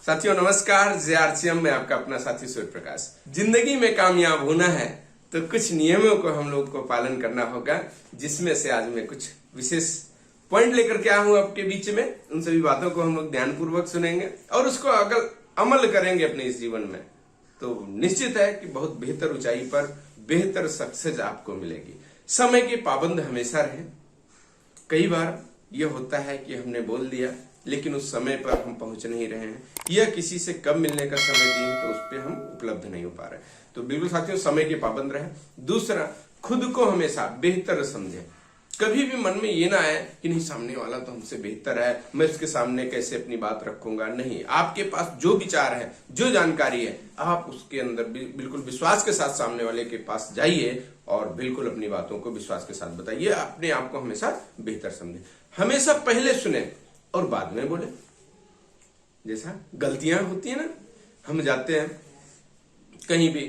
साथियों नमस्कार, जेआरसीएम में आपका अपना साथी सूर्य प्रकाश। जिंदगी में कामयाब होना है तो कुछ नियमों को हम लोग को पालन करना होगा, जिसमें से आज मैं कुछ विशेष पॉइंट लेकर के आया हूं आपके बीच में। उन सभी बातों को हम लोग ध्यानपूर्वक सुनेंगे और उसको अगर अमल करेंगे अपने इस जीवन में तो निश्चित है कि बहुत बेहतर ऊंचाई पर बेहतर सक्सेस आपको मिलेगी। समय के पाबंद हमेशा रहे। कई बार यह होता है कि हमने बोल दिया लेकिन उस समय पर हम पहुंच नहीं रहे हैं, या किसी से कब मिलने का समय दिए तो उस पर हम उपलब्ध नहीं हो पा रहे। तो बिल्कुल साथियों, समय के पाबंद रहे। दूसरा, खुद को हमेशा बेहतर समझे। कभी भी मन में ये ना आए कि नहीं सामने वाला तो हमसे बेहतर है, मैं उसके सामने कैसे अपनी बात रखूंगा। नहीं, आपके पास जो विचार है, जो जानकारी है, आप उसके अंदर बिल्कुल विश्वास के साथ सामने वाले के पास जाइए और बिल्कुल अपनी बातों को विश्वास के साथ बताइए। अपने आप को हमेशा बेहतर समझे। हमेशा पहले सुने और बाद में बोले। जैसा गलतियां होती है ना, हम जाते हैं कहीं भी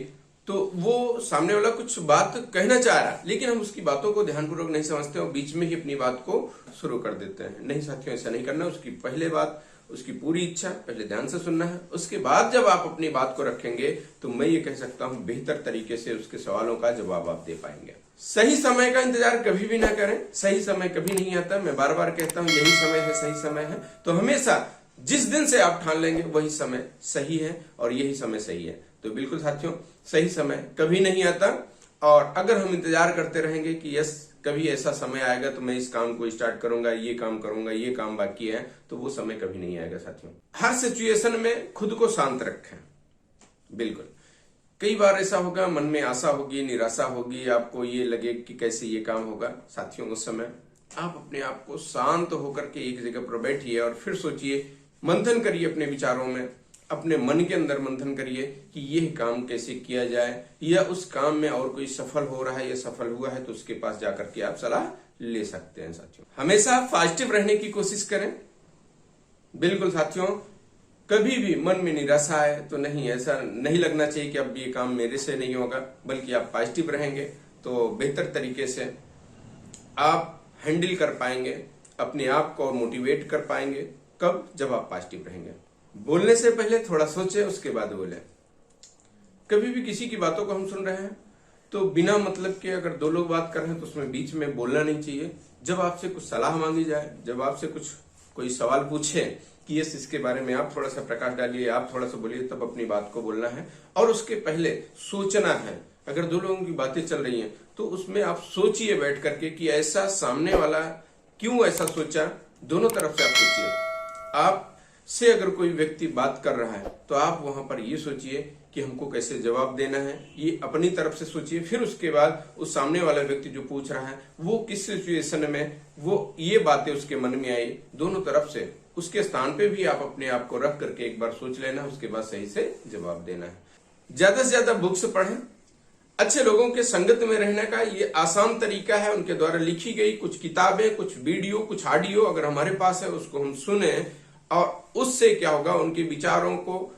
तो वो सामने वाला कुछ बात कहना चाह रहा लेकिन हम उसकी बातों को ध्यानपूर्वक नहीं समझते और बीच में ही अपनी बात को शुरू कर देते हैं। नहीं साथियों, ऐसा नहीं करना। उसकी पहले बात, उसकी पूरी इच्छा पहले ध्यान से सुनना है। उसके बाद जब आप अपनी बात को रखेंगे तो मैं ये कह सकता हूं बेहतर तरीके से उसके सवालों का जवाब आप दे पाएंगे। सही समय का इंतजार कभी भी ना करें। सही समय कभी नहीं आता। मैं बार बार कहता हूं यही समय है, सही समय है। तो हमेशा जिस दिन से आप ठान लेंगे वही समय सही है और यही समय सही है। तो बिल्कुल साथियों, सही समय कभी नहीं आता। और अगर हम इंतजार करते रहेंगे कि यस कभी ऐसा समय आएगा तो मैं इस काम को स्टार्ट करूंगा, ये काम करूंगा, ये काम बाकी है, तो वो समय कभी नहीं आएगा साथियों। हर सिचुएशन में खुद को शांत रखें। बिल्कुल, कई बार ऐसा होगा, मन में आशा होगी, निराशा होगी, आपको ये लगे कि कैसे ये काम होगा। साथियों, उस समय आप अपने आप को शांत होकर के एक जगह पर बैठिए और फिर सोचिए, मंथन करिए अपने विचारों में, अपने मन के अंदर मंथन करिए कि यह काम कैसे किया जाए, या उस काम में और कोई सफल हो रहा है या सफल हुआ है तो उसके पास जाकर के आप सलाह ले सकते हैं। साथियों, हमेशा पॉजिटिव रहने की कोशिश करें। बिल्कुल साथियों, कभी भी मन में निराशा आए तो नहीं, ऐसा नहीं लगना चाहिए कि अब ये काम मेरे से नहीं होगा, बल्कि आप पॉजिटिव रहेंगे तो बेहतर तरीके से आप हैंडल कर पाएंगे अपने आप को और मोटिवेट कर पाएंगे। कब? जब आप पॉजिटिव रहेंगे। बोलने से पहले थोड़ा सोचें, उसके बाद बोले। कभी भी किसी की बातों को हम सुन रहे हैं तो बिना मतलब के अगर दो लोग बात कर रहे हैं तो उसमें बीच में बोलना नहीं चाहिए। जब आपसे कुछ सलाह मांगी जाए, जब आपसे कुछ कोई सवाल पूछे कि यस इसके बारे में आप थोड़ा सा प्रकाश डालिए, आप थोड़ा सा बोलिए, तब अपनी बात को बोलना है। और उसके पहले सोचना है। अगर दो लोगों की बातें चल रही हैं तो उसमें आप सोचिए बैठ करके कि ऐसा सामने वाला क्यों ऐसा सोचा। दोनों तरफ से आप सोचिए। आप से अगर कोई व्यक्ति बात कर रहा है तो आप वहां पर ये सोचिए कि हमको कैसे जवाब देना है, ये अपनी तरफ से सोचिए। फिर उसके बाद उस सामने वाला व्यक्ति जो पूछ रहा है वो किस सिचुएशन में वो ये बातें उसके मन में आई, दोनों तरफ से उसके स्थान पे भी आप अपने आप को रख करके एक बार सोच लेना, उसके बाद सही से जवाब देना है। ज्यादा से ज्यादा बुक्स पढ़ें। अच्छे लोगों के संगत में रहने का ये आसान तरीका है। उनके द्वारा लिखी गई कुछ किताबें, कुछ वीडियो, कुछ ऑडियो अगर हमारे पास है उसको हम सुने और उससे क्या होगा, उनके विचारों को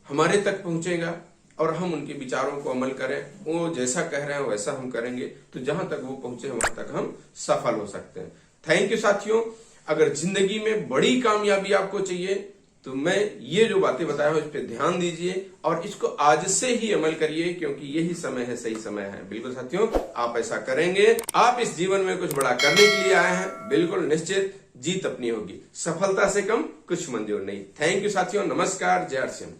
हमारे तक पहुंचेगा और हम उनके विचारों को अमल करें। वो जैसा कह रहे हैं वैसा हम करेंगे तो जहां तक वो पहुंचे वहां तक हम सफल हो सकते हैं। थैंक यू साथियों। अगर जिंदगी में बड़ी कामयाबी आपको चाहिए तो मैं ये जो बातें बताया हूं इस पे ध्यान दीजिए और इसको आज से ही अमल करिए, क्योंकि यही समय है, सही समय है। बिल्कुल साथियों, आप ऐसा करेंगे, आप इस जीवन में कुछ बड़ा करने के लिए आए हैं, बिल्कुल निश्चित जीत अपनी होगी। सफलता से कम कुछ मंजूर नहीं। थैंक यू साथियों, नमस्कार, जय श्री राम।